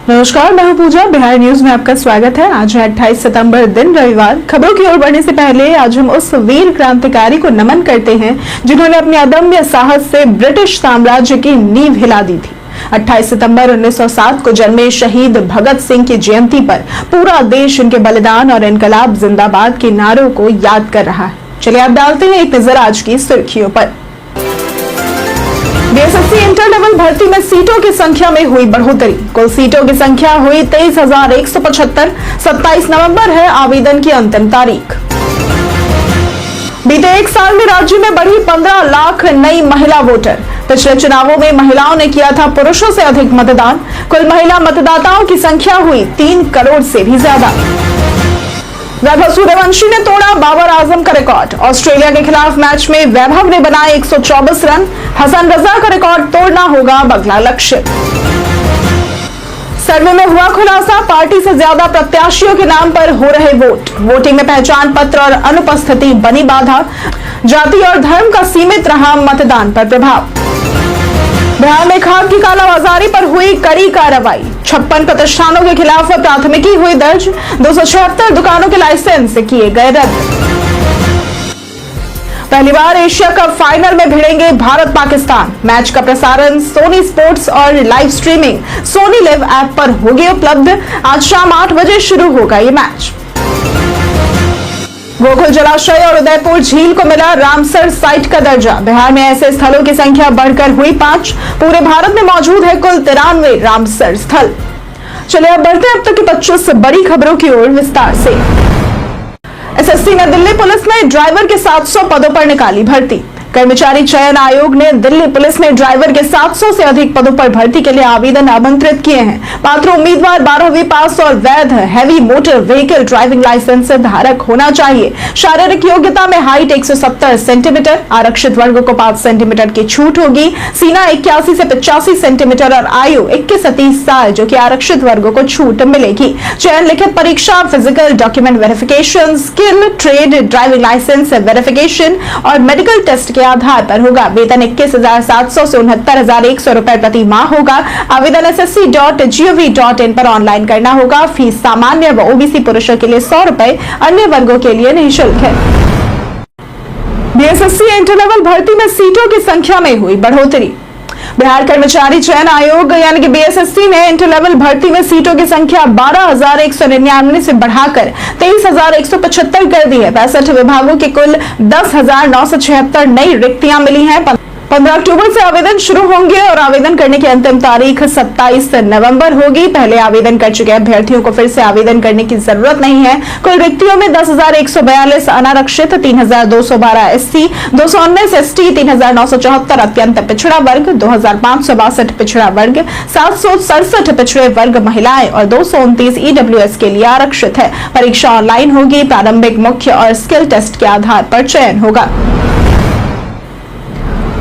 नमस्कार, मैं हूं पूजा। बिहार न्यूज में आपका स्वागत है। आज है 28 सितंबर, दिन रविवार। खबरों की ओर बढ़ने से पहले आज हम उस वीर क्रांतिकारी को नमन करते हैं जिन्होंने अपने अदम्य साहस से ब्रिटिश साम्राज्य की नींव हिला दी थी। 28 सितंबर 1907 को जन्मे शहीद भगत सिंह की जयंती पर पूरा देश उनके बलिदान और इनकलाब जिंदाबाद के नारों को याद कर रहा है। चलिए आप डालते हैं एक नजर आज की सुर्खियों पर। बीएसएससी इंटर लेवल भर्ती में सीटों की संख्या में हुई बढ़ोतरी। कुल सीटों की संख्या हुई 23,175। 27 नवंबर है आवेदन की अंतिम तारीख। बीते एक साल में राज्य में बढ़ी 15 लाख नई महिला वोटर। पिछले चुनावों में महिलाओं ने किया था पुरुषों से अधिक मतदान। कुल महिला मतदाताओं की संख्या हुई 3 करोड़ से भी ज्यादा। वैभव सूर्यवंशी ने तोड़ा बाबर आजम का रिकॉर्ड। ऑस्ट्रेलिया के खिलाफ मैच में वैभव ने बनाए 124 रन। हसन रजा का रिकॉर्ड तोड़ना होगा अगला लक्ष्य। सर्वे में हुआ खुलासा, पार्टी से ज्यादा प्रत्याशियों के नाम पर हो रहे वोट। वोटिंग में पहचान पत्र और अनुपस्थिति बनी बाधा। जाति और धर्म का सीमित रहा मतदान पर प्रभाव। बिहार में खाद की कालाबाजारी पर हुई कड़ी कार्रवाई। 56 प्रतिष्ठानों के खिलाफ प्राथमिकी हुई दर्ज। 276 दुकानों के लाइसेंस किए गए रद्द। पहली बार एशिया कप फाइनल में भिड़ेंगे भारत पाकिस्तान। मैच का प्रसारण सोनी स्पोर्ट्स और live streaming Sony LIV app पर होगी उपलब्ध। आज शाम 8 बजे शुरू होगा ये मैच। गोकुल जलाशय और उदयपुर झील को मिला रामसर साइट का दर्जा। बिहार में ऐसे स्थलों की संख्या बढ़कर हुई 5। पूरे भारत में मौजूद है कुल 93 रामसर स्थल। चलिए अब बढ़ते हैं अब तक की 25 बड़ी खबरों की ओर विस्तार से। एसएससी ने दिल्ली पुलिस में ड्राइवर के 700 पदों पर निकाली भर्ती। कर्मचारी चयन आयोग ने दिल्ली पुलिस में ड्राइवर के 700 से अधिक पदों पर भर्ती के लिए आवेदन आमंत्रित किए हैं। पात्र उम्मीदवार 12वीं पास और वैध heavy motor vehicle driving licence धारक होना चाहिए। शारीरिक योग्यता में हाइट 170 सेंटीमीटर, आरक्षित वर्ग को 5 सेंटीमीटर की छूट होगी। सीना 81 से 85 सेंटीमीटर और आयु 21 से 30 साल, जो कि आरक्षित वर्गों को छूट मिलेगी। चयन लिखित परीक्षा, physical document verification, skill trade, driving licence verification और मेडिकल टेस्ट के आधार पर होगा। वेतन 21,700 से 69,100 रुपए प्रति माह होगा। आवेदन ssc.gov.in पर ऑनलाइन करना होगा। फीस सामान्य व ओबीसी पुरुषों के लिए 100 रुपए, अन्य वर्गों के लिए निःशुल्क है। बीएसएससी इंटर लेवल भर्ती में सीटों की संख्या में हुई बढ़ोतरी। बिहार कर्मचारी चयन आयोग यानी कि बीएसएससी ने इंटर लेवल भर्ती में सीटों की संख्या 12,199 से बढ़ाकर 23,175 कर दी है। 65 विभागों के कुल 10,976 नई रिक्तियां मिली हैं। 15 अक्टूबर से आवेदन शुरू होंगे और आवेदन करने की अंतिम तारीख 27 नवंबर होगी। पहले आवेदन कर चुके अभ्यर्थियों को फिर से आवेदन करने की जरूरत नहीं है। कुल रिक्तियों में 10,142 अनारक्षित, 3,212 एससी, 219 एसटी, 3,974 अत्यंत पिछड़ा वर्ग, 2,562 पिछड़ा वर्ग, 767 पिछड़े वर्ग महिलाएं और 229 ईडब्ल्यूएस के लिए आरक्षित है। परीक्षा ऑनलाइन होगी। प्रारंभिक, मुख्य और स्किल टेस्ट के आधार पर चयन होगा।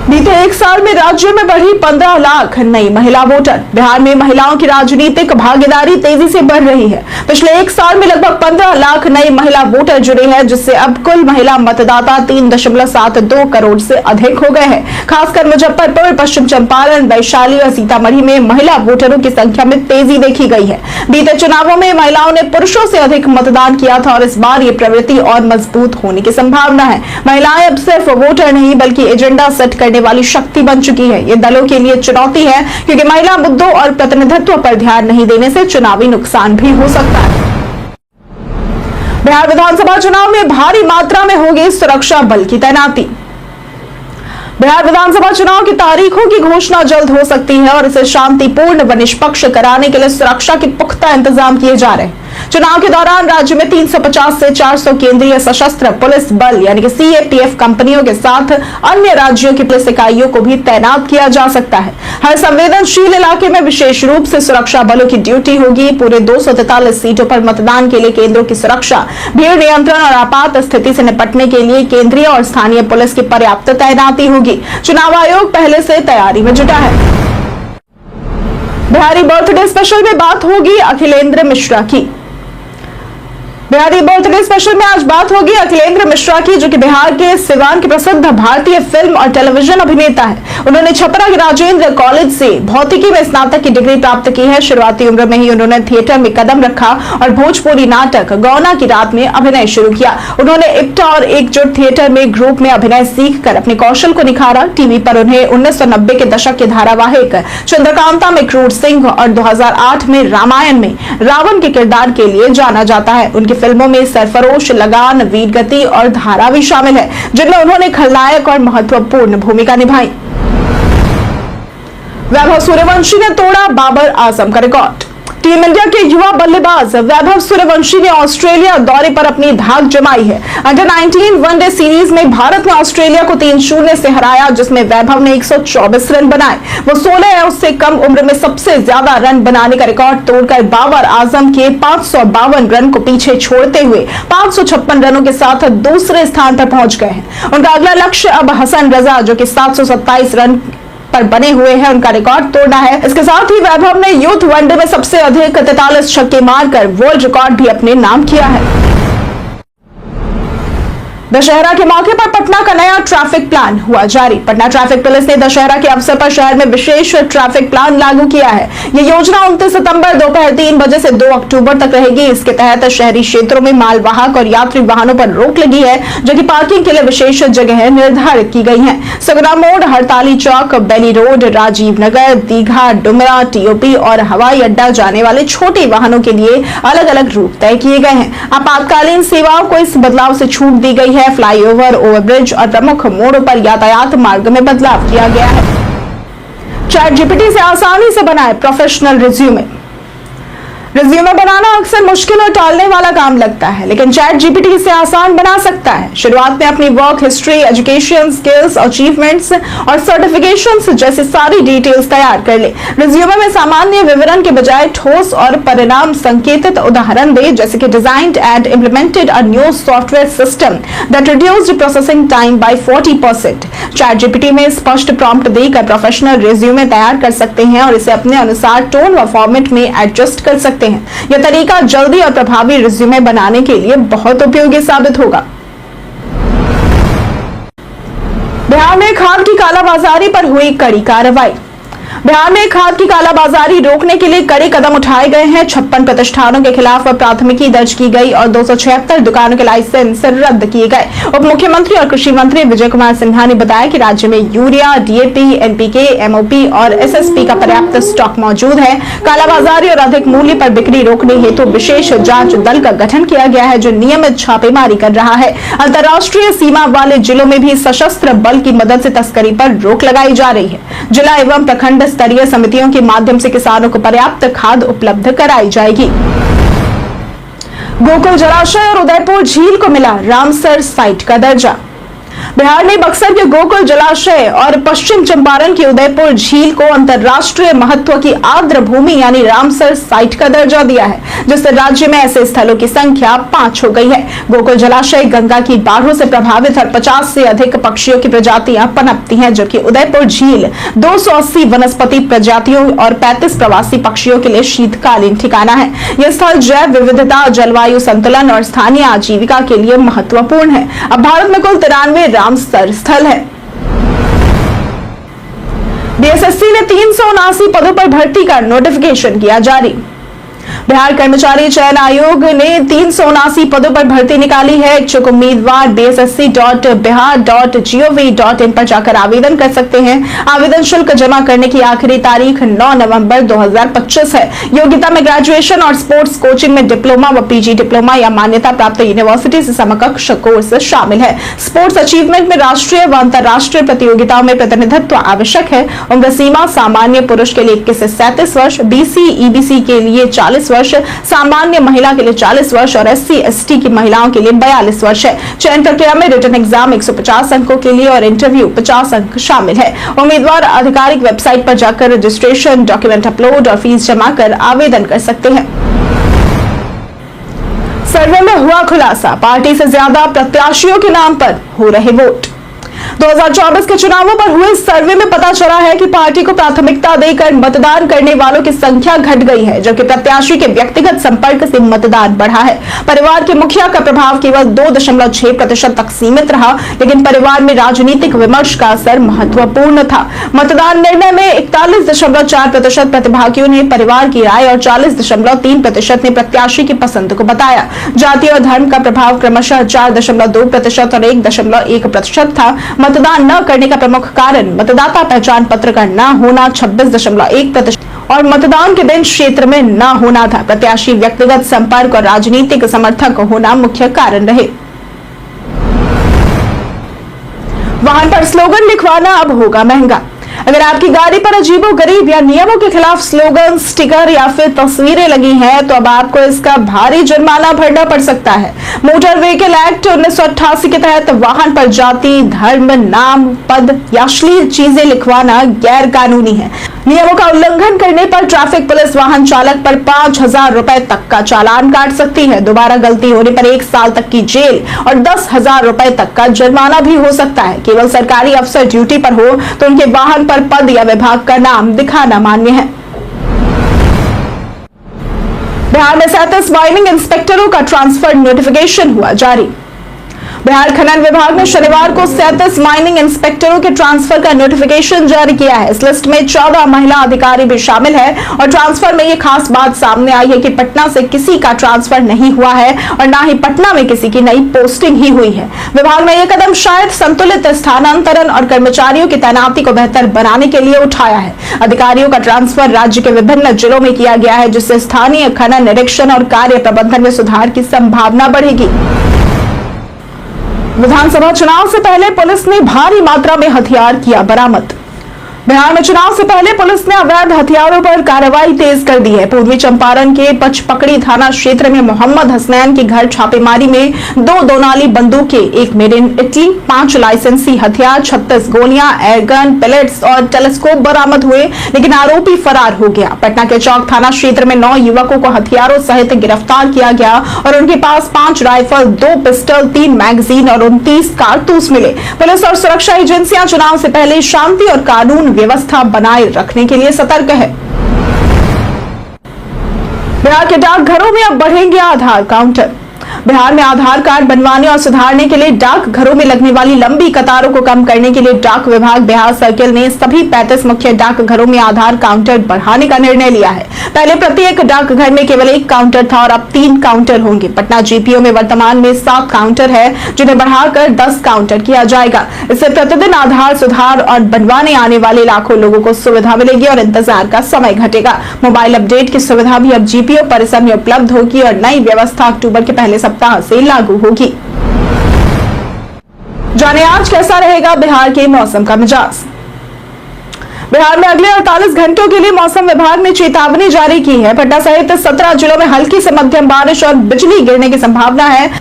बीते एक साल में राज्य में बढ़ी 15 लाख नई महिला वोटर। बिहार में महिलाओं की राजनीतिक भागीदारी तेजी से बढ़ रही है। पिछले एक साल में लगभग 15 लाख नई महिला वोटर जुड़े हैं, जिससे अब कुल महिला मतदाता 3.72 करोड़ से अधिक हो गए हैं। खासकर मुजफ्फरपुर, पश्चिम चंपारण, वैशाली और सीतामढ़ी में महिला वोटरों की संख्या में तेजी देखी गई है। बीते चुनावों में महिलाओं ने पुरुषों से अधिक मतदान किया था और इस बार ये प्रवृत्ति और मजबूत होने की संभावना है। महिलाएं अब सिर्फ वोटर नहीं बल्कि एजेंडा सेट करने वाली शक्ति बन चुकी है। ये दलों के लिए चुनौती है, क्योंकि महिला मुद्दों और प्रतिनिधित्व पर ध्यान नहीं देने से चुनावी नुकसान भी हो सकता है। बिहार विधानसभा चुनाव में भारी मात्रा में होगी सुरक्षा बल की तैनाती। बिहार विधानसभा चुनाव की तारीखों की घोषणा जल्द हो सकती है और इसे शांतिपूर्ण व निष्पक्ष कराने के लिए सुरक्षा के पुख्ता इंतजाम किए जा रहे हैं। चुनाव के दौरान राज्य में 350 से 400 केंद्रीय सशस्त्र पुलिस बल यानी कि सीएपीएफ कंपनियों के साथ अन्य राज्यों की पुलिस इकाइयों को भी तैनात किया जा सकता है। हर संवेदनशील इलाके में विशेष रूप से सुरक्षा बलों की ड्यूटी होगी। पूरे 243 सीटों पर मतदान के लिए केंद्रों की सुरक्षा, भीड़ नियंत्रण और आपात स्थिति से निपटने के लिए केंद्रीय और स्थानीय पुलिस की पर्याप्त तैनाती होगी। चुनाव आयोग पहले से तैयारी में जुटा है। बिहारी बर्थडे स्पेशल में बात होगी अखिलेंद्र मिश्रा की। बिहारी बर्थडे स्पेशल में आज बात होगी अखिलेंद्र मिश्रा की, जो कि बिहार के सिवान के प्रसिद्ध भारतीय फिल्म और टेलीविजन अभिनेता है। उन्होंने छपरा के राजेंद्र कॉलेज से भौतिकी में स्नातक की डिग्री प्राप्त की है। शुरुआती उम्र में ही उन्होंने थिएटर में कदम रखा और भोजपुरी नाटक गौना की रात में अभिनय शुरू किया। उन्होंने इप्टा और एकजुट थिएटर में ग्रुप में अभिनय सीखकर अपने कौशल को निखारा। टीवी पर उन्हें 1990 के दशक के धारावाहिक चंद्रकांता में क्रूर सिंह और 2008 में रामायण में रावण के किरदार के लिए जाना जाता है। उनकी फिल्मों में सरफरोश, लगान, वीरगति और धारा भी शामिल है, जिनमें उन्होंने खलनायक और महत्वपूर्ण भूमिका निभाई। वैभव सूर्यवंशी ने तोड़ा बाबर आजम का रिकॉर्ड। टीम इंडिया के युवा बल्लेबाज वैभव सूर्यवंशी ने ऑस्ट्रेलिया दौरे पर अपनी धाक जमाई है। अंडर 19 वनडे सीरीज में भारत ने ऑस्ट्रेलिया को 3-0 से हराया, जिसमें वैभव ने 124 रन बनाए। वो 16 या उससे कम उम्र में सबसे ज्यादा रन बनाने का रिकॉर्ड तोड़कर बाबर आजम के 552 रन को पीछे छोड़ते हुए 556 रनों के साथ दूसरे स्थान पर पहुंच गए हैं। उनका अगला लक्ष्य अब हसन रजा, जो कि 727 रन पर बने हुए हैं, उनका रिकॉर्ड तोड़ना है। इसके साथ ही वैभव ने यूथ वनडे में सबसे अधिक 43 छक्के मारकर वर्ल्ड रिकॉर्ड भी अपने नाम किया है। दशहरा के मौके पर पटना का नया ट्रैफिक प्लान हुआ जारी। पटना ट्रैफिक पुलिस ने दशहरा के अवसर पर शहर में विशेष ट्रैफिक प्लान लागू किया है। यह योजना 29 सितंबर दोपहर 3 बजे से 2 अक्टूबर तक रहेगी। इसके तहत शहरी क्षेत्रों में मालवाहक और यात्री वाहनों पर रोक लगी है, जो कि पार्किंग के लिए विशेष जगह निर्धारित की गई है। सगरा मोड़, हड़ताली चौक, बेली रोड, राजीव नगर, दीघा, डुमरा, टीओपी और हवाई अड्डा जाने वाले छोटे वाहनों के लिए अलग अलग रूट तय किए गए हैं। आपातकालीन सेवाओं को इस बदलाव से छूट दी गई है। फ्लाईओवर, ओवरब्रिज और प्रमुख मोड़ों पर यातायात मार्ग में बदलाव किया गया है। चैट जीपीटी से आसानी से बनाए प्रोफेशनल रिज्यूमे। रिज्यूमे बनाना अक्सर मुश्किल और टालने वाला काम लगता है, लेकिन चैट जीपीटी इसे आसान बना सकता है। शुरुआत में अपनी work history, education, skills, achievements और सर्टिफिकेशंस जैसी सारी डिटेल्स तैयार कर ले। रिज्यूमे में सामान्य विवरण के बजाय ठोस और परिणाम संकेतित उदाहरण दे, जैसे कि designed and implemented a new software system that reduced processing time by 40%। ChatGPT में स्पष्ट प्रॉम्प्ट देकर प्रोफेशनल रिज्यूमे तैयार कर सकते हैं और इसे अपने अनुसार टोन व फॉर्मेट में एडजस्ट कर सकते हैं। यह तरीका जल्दी और प्रभावी रिज्यूमे बनाने के लिए बहुत उपयोगी साबित होगा। बिहार में खाद की कालाबाजारी पर हुई कड़ी कार्रवाई। बिहार में खाद की कालाबाजारी रोकने के लिए कड़े कदम उठाए गए हैं। 56 प्रतिष्ठानों के खिलाफ प्राथमिकी दर्ज की गई और 276 दुकानों के लाइसेंस रद्द किए गए। उप मुख्यमंत्री और कृषि मंत्री विजय कुमार सिन्हा ने बताया कि राज्य में यूरिया, डीएपी, एनपीके, एमओपी और एसएसपी का पर्याप्त स्टॉक मौजूद है। कालाबाजारी और अधिक मूल्य पर बिक्री रोकने हेतु विशेष जांच दल का गठन किया गया है, जो नियमित छापेमारी कर रहा है। अंतर्राष्ट्रीय सीमा वाले जिलों में भी सशस्त्र बल की मदद से तस्करी पर रोक लगाई जा रही है। जिला एवं प्रखंड स्तरीय समितियों के माध्यम से किसानों को पर्याप्त खाद उपलब्ध कराई जाएगी। गोकुल जलाशय और उदयपुर झील को मिला रामसर साइट का दर्जा। बिहार ने बक्सर के गोकुल जलाशय और पश्चिम चंपारण की उदयपुर झील को अंतर्राष्ट्रीय महत्व की आर्द्र भूमि यानी रामसर साइट का दर्जा दिया है, जिससे राज्य में ऐसे स्थलों की संख्या 5 हो गई है। गोकुल जलाशय गंगा की बाढ़ों से प्रभावित और 50 से अधिक पक्षियों की प्रजातियां पनपती हैं, जबकि उदयपुर झील 280 वनस्पति प्रजातियों और 35 प्रवासी पक्षियों के लिए शीतकालीन ठिकाना है। यह स्थल जैव विविधता, जलवायु संतुलन और स्थानीय आजीविका के लिए महत्वपूर्ण है। अब भारत में कुल 93 रामसर स्थल है। बीएसएससी ने 379 पदों पर भर्ती का नोटिफिकेशन किया जारी। बिहार कर्मचारी चयन आयोग ने 379 पदों पर भर्ती निकाली है। इच्छुक उम्मीदवार bssc.bihar.gov.in पर जाकर आवेदन कर सकते हैं। आवेदन शुल्क जमा करने की आखिरी तारीख 9 नवंबर 2025 है। योग्यता में ग्रेजुएशन और स्पोर्ट्स कोचिंग में डिप्लोमा व पीजी डिप्लोमा या मान्यता प्राप्त यूनिवर्सिटी से समकक्ष कोर्स शामिल है। स्पोर्ट्स अचीवमेंट में राष्ट्रीय व अंतर्राष्ट्रीय प्रतियोगिताओं में प्रतिनिधित्व आवश्यक है। उम्र सीमा सामान्य पुरुष के लिए 21 से 37 वर्ष, बीसी ईबीसी के लिए 40 वर्ष, सामान्य महिला के लिए 40 वर्ष और एससी एसटी की महिलाओं के लिए 42 वर्ष है। चयन प्रक्रिया में रिटन एग्जाम 150 अंकों के लिए और इंटरव्यू 50 अंक शामिल है। उम्मीदवार आधिकारिक वेबसाइट पर जाकर रजिस्ट्रेशन, डॉक्यूमेंट अपलोड और फीस जमा कर आवेदन कर सकते हैं। सर्वे में हुआ खुलासा, पार्टी से ज्यादा प्रत्याशियों के नाम पर हो रहे वोट। 2024 के चुनावों पर हुए सर्वे में पता चला है कि पार्टी को प्राथमिकता देकर मतदान करने वालों की संख्या घट गई है, जबकि प्रत्याशी के व्यक्तिगत संपर्क से मतदान बढ़ा है। परिवार के मुखिया का प्रभाव केवल 2.6% तक सीमित रहा, लेकिन परिवार में राजनीतिक विमर्श का असर महत्वपूर्ण था। मतदान निर्णय में 41.4% प्रतिभागियों ने परिवार की राय और 40.3% ने प्रत्याशी की पसंद को बताया। जाति और धर्म का प्रभाव क्रमशः 4.2% और 1.1% था। मतदान न करने का प्रमुख कारण मतदाता पहचान पत्र का न होना 26.1% और मतदान के दिन क्षेत्र में न होना था। प्रत्याशी व्यक्तिगत संपर्क और राजनीतिक समर्थक होना मुख्य कारण रहे। वाहन पर स्लोगन लिखवाना अब होगा महंगा। अगर आपकी गाड़ी पर अजीबोगरीब या नियमों के खिलाफ स्लोगन, स्टिकर या फिर तस्वीरें लगी हैं, तो अब आपको इसका भारी जुर्माना भरना पड़ सकता है। मोटर व्हीकल एक्ट 1988 के तहत वाहन पर जाति, धर्म, नाम, पद या अश्लील चीजें लिखवाना गैर कानूनी है। नियमों का उल्लंघन करने पर ट्रैफिक पुलिस वाहन चालक पर 5,000 रुपए तक का चालान काट सकती है। दोबारा गलती होने पर 1 साल तक की जेल और 10,000 रुपए तक का जुर्माना भी हो सकता है। केवल सरकारी अफसर ड्यूटी पर हो तो उनके वाहन पर पद या विभाग का नाम दिखाना मान्य है। बिहार में 37 माइनिंग इंस्पेक्टरों का ट्रांसफर नोटिफिकेशन हुआ जारी। बिहार खनन विभाग ने शनिवार को 37 माइनिंग इंस्पेक्टरों के ट्रांसफर का नोटिफिकेशन जारी किया है। इस लिस्ट में 14 महिला अधिकारी भी शामिल है और ट्रांसफर में यह खास बात सामने आई है कि पटना से किसी का ट्रांसफर नहीं हुआ है और न ही पटना में किसी की नई पोस्टिंग ही हुई है। विभाग ने यह कदम शायद संतुलित स्थानांतरण और कर्मचारियों की तैनाती को बेहतर बनाने के लिए उठाया है। अधिकारियों का ट्रांसफर राज्य के विभिन्न जिलों में किया गया है, जिससे स्थानीय खनन निरीक्षण और कार्य प्रबंधन में सुधार की संभावना बढ़ेगी। विधानसभा चुनाव से पहले पुलिस ने भारी मात्रा में हथियार किया बरामद। बिहार में चुनाव से पहले पुलिस ने अवैध हथियारों पर कार्रवाई तेज कर दी है। पूर्वी चंपारण के पचपकड़ी थाना क्षेत्र में मोहम्मद हसनैन के घर छापेमारी में 2 दोनाली बंदूकें, 1 मेड इन इटली, 5 लाइसेंसी हथियार, 36 गोलियां, एयरगन, पेलेट्स और टेलीस्कोप बरामद हुए, लेकिन आरोपी फरार हो गया। पटना के चौक थाना क्षेत्र में 9 युवकों को हथियारों सहित गिरफ्तार किया गया और उनके पास 5 राइफल, 2 पिस्टल, 3 मैगजीन और 29 कारतूस मिले। पुलिस और सुरक्षा एजेंसियां चुनाव से पहले शांति और कानून व्यवस्था बनाए रखने के लिए सतर्क है। बिहार के डाकघरों में अब बढ़ेंगे आधार काउंटर। बिहार में आधार कार्ड बनवाने और सुधारने के लिए डाक घरों में लगने वाली लंबी कतारों को कम करने के लिए डाक विभाग बिहार सर्किल ने सभी 35 मुख्य डाक घरों में आधार काउंटर बढ़ाने का निर्णय लिया है। पहले प्रत्येक डाकघर में केवल 1 काउंटर था और अब 3 काउंटर होंगे। पटना जीपीओ में वर्तमान में 7 काउंटर है, जिन्हें बढ़ाकर 10 काउंटर किया जाएगा। इससे प्रतिदिन आधार सुधार और बनवाने आने वाले लाखों लोगों को सुविधा मिलेगी और इंतजार का समय घटेगा। मोबाइल अपडेट की सुविधा भी अब जीपीओ परिसर में उपलब्ध होगी और नई व्यवस्था अक्टूबर के पहले सप्ताह से लागू होगी। जाने आज कैसा रहेगा बिहार के मौसम का मिजाज। बिहार में अगले 48 घंटों के लिए मौसम विभाग ने चेतावनी जारी की है। पटना सहित 17 जिलों में हल्की से मध्यम बारिश और बिजली गिरने की संभावना है।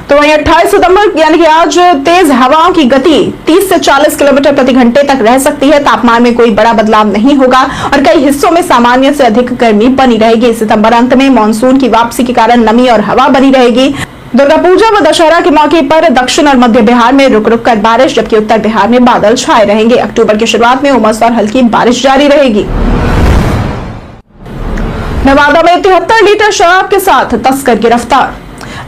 तो वहीं 28 सितंबर यानी कि आज तेज हवाओं की गति 30 से 40 किलोमीटर प्रति घंटे तक रह सकती है। तापमान में कोई बड़ा बदलाव नहीं होगा और कई हिस्सों में सामान्य से अधिक गर्मी बनी रहेगी। सितंबर अंत में मानसून की वापसी के कारण नमी और हवा बनी रहेगी। दुर्गा पूजा व दशहरा के मौके पर दक्षिण और मध्य बिहार में रुक रुक कर बारिश, जबकि उत्तर बिहार में बादल छाए रहेंगे। अक्टूबर की शुरुआत में उमस और हल्की बारिश जारी रहेगी। नवादा में 73 लीटर शराब के साथ तस्कर गिरफ्तार।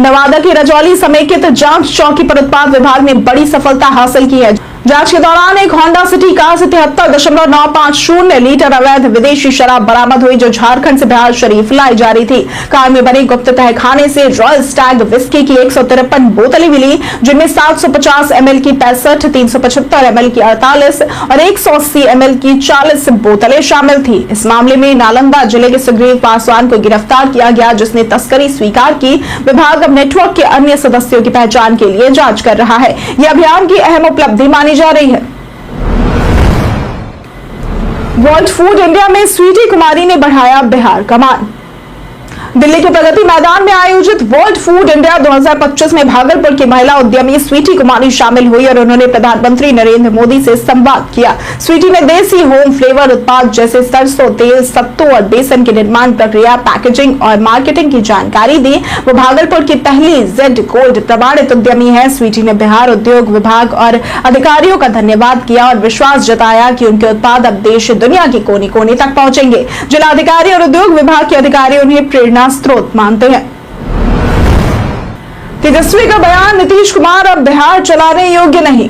नवादा की रजौली समेकित जांच चौकी पर उत्पाद विभाग ने बड़ी सफलता हासिल की है। जांच के दौरान एक होंडा सिटी कार से 73.950 लीटर अवैध विदेशी शराब बरामद हुई, जो झारखंड से बिहार शरीफ लाई जा रही थी। कार में बने गुप्त तहखाने से रॉयल स्टैग विस्की की 153 बोतलें मिली, जिनमें 750 ml की 65, 375 ml की 48 और 180 ml की 40 बोतलें शामिल थी। इस मामले में नालंदा जिले के सुग्रीव पासवान को गिरफ्तार किया गया, जिसने तस्करी स्वीकार की। विभाग अब नेटवर्क के अन्य सदस्यों की पहचान के लिए जांच कर रहा है। यह अभियान की अहम उपलब्धि मानी जा रही है। वर्ल्ड फूड इंडिया में स्वीटी कुमारी ने बढ़ाया बिहार का मान। दिल्ली के प्रगति मैदान में आयोजित वर्ल्ड फूड इंडिया 2025 में भागलपुर की महिला उद्यमी स्वीटी कुमारी शामिल हुई और उन्होंने प्रधानमंत्री नरेंद्र मोदी से संवाद किया। स्वीटी ने देसी होम फ्लेवर उत्पाद जैसे सरसों तेल, सत्तू और बेसन की निर्माण प्रक्रिया, पैकेजिंग और मार्केटिंग की जानकारी दी। वो भागलपुर की पहली जेड गोल्ड प्रमाणित उद्यमी है। स्वीटी ने बिहार उद्योग विभाग और अधिकारियों का धन्यवाद किया और विश्वास जताया कि उनके उत्पाद अब देश दुनिया के कोने कोने तक पहुंचेंगे। जिलाधिकारी और उद्योग विभाग के अधिकारी उन्हें प्रेरणा स्रोत मानते हैं। तेजस्वी का बयान, नीतीश कुमार अब बिहार चलाने योग्य नहीं।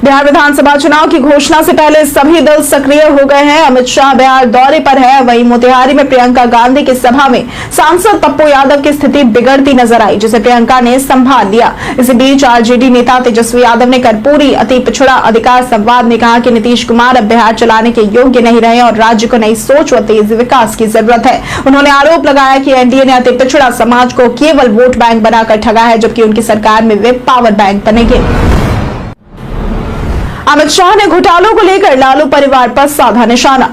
बिहार विधानसभा चुनाव की घोषणा से पहले सभी दल सक्रिय हो गए हैं। अमित शाह बिहार दौरे पर है। वहीं मोतिहारी में प्रियंका गांधी की सभा में सांसद पप्पू यादव की स्थिति बिगड़ती नजर आई, जिसे प्रियंका ने संभाल लिया। इसी बीच आरजेडी नेता तेजस्वी यादव ने कर्पूरी अति पिछड़ा अधिकार संवाद में कहा कि नीतीश कुमार अब बिहार चलाने के योग्य नहीं रहे और राज्य को नई सोच व तेज विकास की जरूरत है। उन्होंने आरोप लगाया कि एनडीए ने अति पिछड़ा समाज को केवल वोट बैंक बनाकर ठगा है, जबकि उनकी सरकार में वे पावर बैंक बनेंगे। अमित शाह ने घोटालों को लेकर लालू परिवार पर साधा निशाना।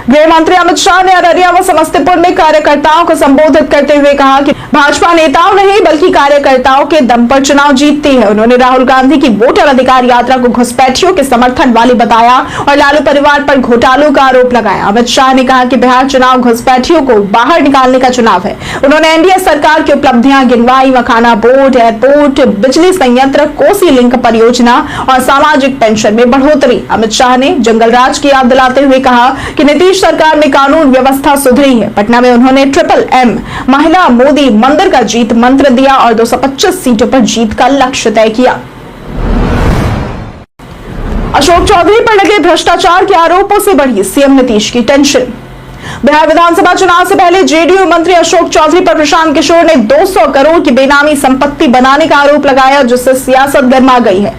गृह मंत्री अमित शाह ने अररिया व समस्तीपुर में कार्यकर्ताओं को संबोधित करते हुए कहा कि भाजपा नेताओं नहीं बल्कि कार्यकर्ताओं के दम पर चुनाव जीतती है। उन्होंने राहुल गांधी की वोटर अधिकार यात्रा को घुसपैठियों के समर्थन वाली बताया और लालू परिवार पर घोटालों का आरोप लगाया। अमित शाह ने कहा कि बिहार चुनाव घुसपैठियों को बाहर निकालने का चुनाव है। उन्होंने एनडीए सरकार की उपलब्धियां गिनवाई। मखाना बोर्ड, एयरपोर्ट, बिजली संयंत्र, कोसी लिंक परियोजना और सामाजिक पेंशन में बढ़ोतरी। अमित शाह ने जंगल राज की याद दिलाते हुए कहा कि नीतीश सरकार में कानून व्यवस्था सुधरी है। पटना में उन्होंने MMM महिला मोदी मंदिर का जीत मंत्र दिया और 225 सीटों पर जीत का लक्ष्य तय किया। अशोक चौधरी पर लगे भ्रष्टाचार के आरोपों से बढ़ी सीएम नीतीश की टेंशन। बिहार विधानसभा चुनाव से पहले जेडीयू मंत्री अशोक चौधरी पर प्रशांत किशोर ने 200 करोड़ की बेनामी संपत्ति बनाने का आरोप लगाया, जिससे सियासत गर्मा गई है।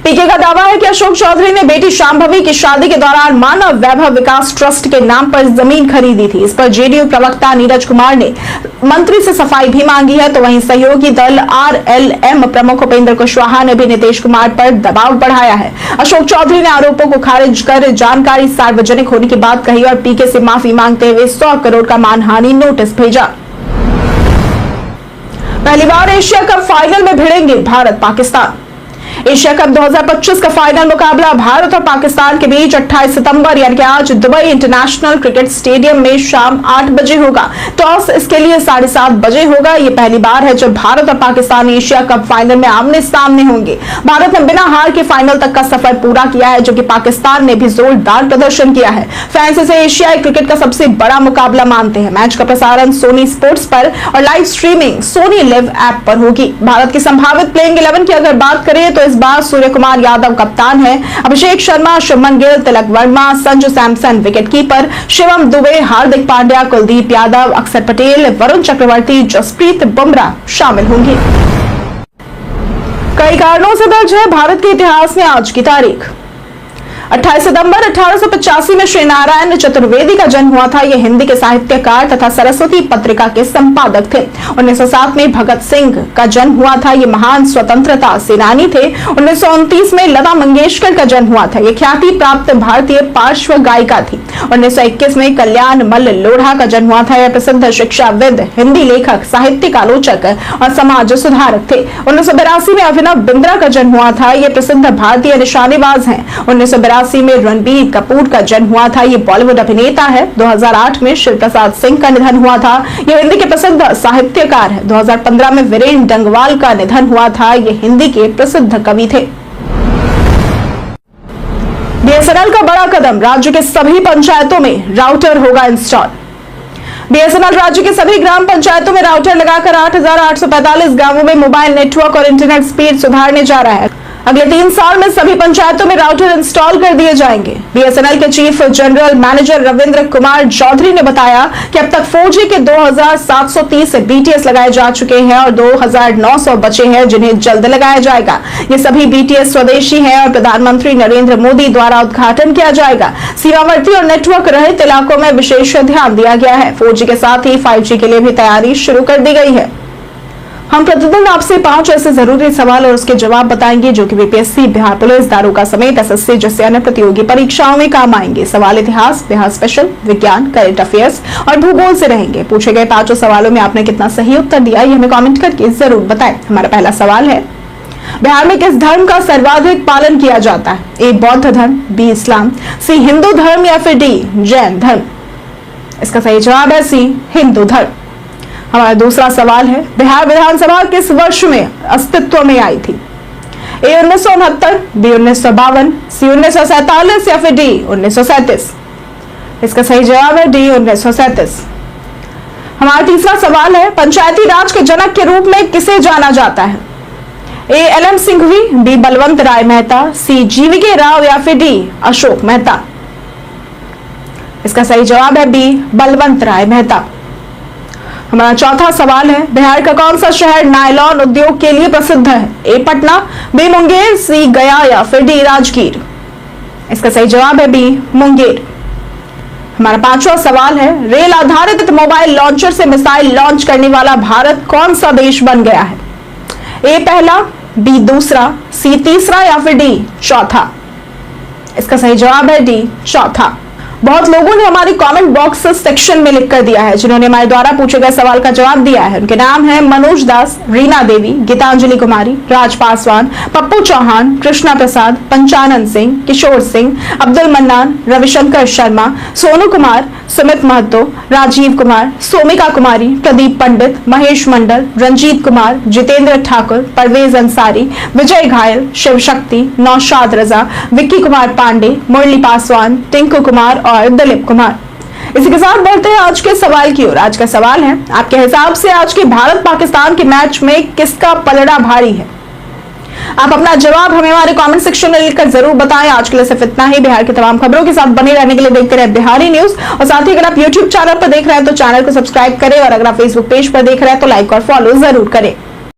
पीके का दावा है कि अशोक चौधरी ने बेटी शांभवी की शादी के दौरान मानव वैभव विकास ट्रस्ट के नाम पर जमीन खरीदी थी। इस पर जेडीयू प्रवक्ता नीरज कुमार ने मंत्री से सफाई भी मांगी है। तो वहीं सहयोगी दल आरएलएम प्रमुख उपेंद्र कुशवाहा ने भी नीतीश कुमार पर दबाव बढ़ाया है। अशोक चौधरी ने आरोपों को खारिज कर जानकारी सार्वजनिक होने की बात कही और पीके से माफी मांगते हुए 100 करोड़ का मानहानि नोटिस भेजा। पहली बार एशिया कप फाइनल में भिड़ेंगे भारत पाकिस्तान। एशिया कप 2025 का फाइनल मुकाबला भारत और पाकिस्तान के बीच 28 सितंबर यानी कि आज दुबई इंटरनेशनल क्रिकेट स्टेडियम में शाम 8 बजे होगा। टॉस इसके लिए 7:30 बजे होगा। यह पहली बार है जब भारत और पाकिस्तान एशिया कप फाइनल में आमने सामने होंगे। भारत ने बिना हार के फाइनल तक का सफर पूरा किया है, जबकि पाकिस्तान ने भी जोरदार प्रदर्शन किया है। फैंस इसे एशियाई क्रिकेट का सबसे बड़ा मुकाबला मानते हैं। मैच का प्रसारण सोनी स्पोर्ट्स पर और live streaming Sony LIV app पर होगी। भारत की संभावित प्लेइंग 11 की अगर बात करें तो इस बार सूर्य कुमार यादव कप्तान है। अभिषेक शर्मा, शुभमन गिल, तिलक वर्मा, संजू सैमसन विकेटकीपर, शिवम दुबे, हार्दिक पांड्या, कुलदीप यादव, अक्षर पटेल, वरुण चक्रवर्ती, जसप्रीत बुमराह शामिल होंगे। कई कारणों से दर्ज है भारत के इतिहास में आज की तारीख। 28 सितंबर 1885 में श्री नारायण चतुर्वेदी का जन्म हुआ था। ये हिंदी के साहित्यकार तथा सरस्वती पत्रिका के संपादक थे। 1907 में भगत सिंह का जन्म हुआ था। ये महान स्वतंत्रता सेनानी थे। 1929 में लता मंगेशकर का जन्म हुआ था। ये ख्याति प्राप्त भारतीय पार्श्व गायिका थी। 1921 में कल्याण मल्ल लोढ़ा का जन्म हुआ था। यह प्रसिद्ध शिक्षाविद, हिंदी लेखक, साहित्यिक आलोचक और समाज सुधारक थे। 1982 में अभिनव बिंद्रा का जन्म हुआ था। ये प्रसिद्ध भारतीय निशानेबाज हैं। 1982 में रणबीर कपूर का जन्म हुआ था। ये बॉलीवुड अभिनेता है। 2008 में शिव प्रसाद सिंह का निधन हुआ था। ये हिंदी के प्रसिद्ध साहित्यकार है। 2015 में वीरेंद्र डंगवाल का निधन हुआ था। ये हिंदी के प्रसिद्ध कवि थे। बीएसएनएल का बड़ा कदम, राज्य के सभी पंचायतों में राउटर होगा इंस्टॉल। बीएसएनएल राज्य के सभी ग्राम पंचायतों में राउटर लगाकर 8,845 गांवों में मोबाइल नेटवर्क और इंटरनेट स्पीड सुधारने जा रहा है। अगले 3 साल में सभी पंचायतों में राउटर इंस्टॉल कर दिए जाएंगे। बीएसएनएल के chief general manager Ravindra Kumar Chaudhary ने बताया कि अब तक 4G के 2,730 BTS लगाए जा चुके हैं और 2,900 बचे हैं, जिन्हें जल्द लगाया जाएगा। ये सभी BTS स्वदेशी हैं और प्रधानमंत्री नरेंद्र मोदी द्वारा उद्घाटन किया जाएगा। सीमावर्ती और नेटवर्क रहित इलाकों में विशेष ध्यान दिया गया है। 4G के साथ ही 5G के लिए भी तैयारी शुरू कर दी गई है। हम प्रतिदिन आपसे 5 ऐसे जरूरी सवाल और उसके जवाब बताएंगे जो कि बीपीएससी, बिहार पुलिस, दारोगा समेत एसएससी जैसे अन्य प्रतियोगी परीक्षाओं में काम आएंगे। सवाल इतिहास, बिहार स्पेशल, विज्ञान, करंट अफेयर्स और भूगोल से रहेंगे। पूछे गए 5 सवालों में आपने कितना सही उत्तर दिया, ये हमें कमेंट करके जरूर बताएं। हमारा पहला सवाल है, बिहार में किस धर्म का सर्वाधिक पालन किया जाता है? ए बौद्ध धर्म, बी इस्लाम, सी हिंदू धर्म या फिर डी जैन धर्म? इसका सही जवाब है सी हिंदू धर्म। हमारा दूसरा सवाल है, बिहार विधानसभा किस वर्ष में अस्तित्व में आई थी? ए 1969, बी 1952, सी 1947 या फिर डी 1937? इसका सही जवाब है डी 1937। हमारा तीसरा सवाल है, पंचायती राज के जनक के रूप में किसे जाना जाता है? ए एल.एम. सिंघवी, बी बलवंत राय मेहता, सी जीवीके राव या फिर डी अशोक मेहता? इसका सही जवाब है बी बलवंत राय मेहता। हमारा चौथा सवाल है, बिहार का कौन सा शहर नायलॉन उद्योग के लिए प्रसिद्ध है? ए पटना, बी मुंगेर, सी गया या फिर डी राजगीर? इसका सही जवाब है बी मुंगेर। हमारा पांचवा सवाल है, रेल आधारित मोबाइल लॉन्चर से मिसाइल लॉन्च करने वाला भारत कौन सा देश बन गया है? ए पहला, बी दूसरा, सी तीसरा या फिर डी चौथा? इसका सही जवाब है डी चौथा। बहुत लोगों ने हमारे कमेंट बॉक्स सेक्शन में लिख कर दिया है, जिन्होंने हमारे द्वारा पूछे गए सवाल का जवाब दिया है। उनके नाम है मनोज दास, रीना देवी, गीतांजलि कुमारी, राज पासवान, पप्पू चौहान, कृष्णा प्रसाद, पंचानन सिंह, किशोर सिंह, अब्दुल मन्नान, रविशंकर शर्मा, सोनू कुमार, सुमित महतो, राजीव कुमार, सोमिका कुमारी, प्रदीप पंडित, महेश मंडल, रंजीत कुमार, जितेंद्र ठाकुर, परवेज अंसारी, विजय घायल, शिव शक्ति, नौशाद रजा, विक्की कुमार पांडे, मुरली पासवान, टिंकू कुमार और दिलीप कुमार। इसी के साथ बढ़ते हैं आज के सवाल की ओर। आज का सवाल है, आपके हिसाब से आज के भारत पाकिस्तान के मैच में किसका पलड़ा भारी है? आप अपना जवाब हमें हमारे कमेंट सेक्शन में लिखकर जरूर बताएं। आज के लिए सिर्फ इतना ही। बिहार की तमाम खबरों के साथ बने रहने के लिए देखते रहे बिहारी न्यूज। और साथ ही अगर आप यूट्यूब चैनल पर देख रहे हैं तो चैनल को सब्सक्राइब करें, और अगर आप फेसबुक पेज पर देख रहे हैं तो लाइक और फॉलो जरूर करें।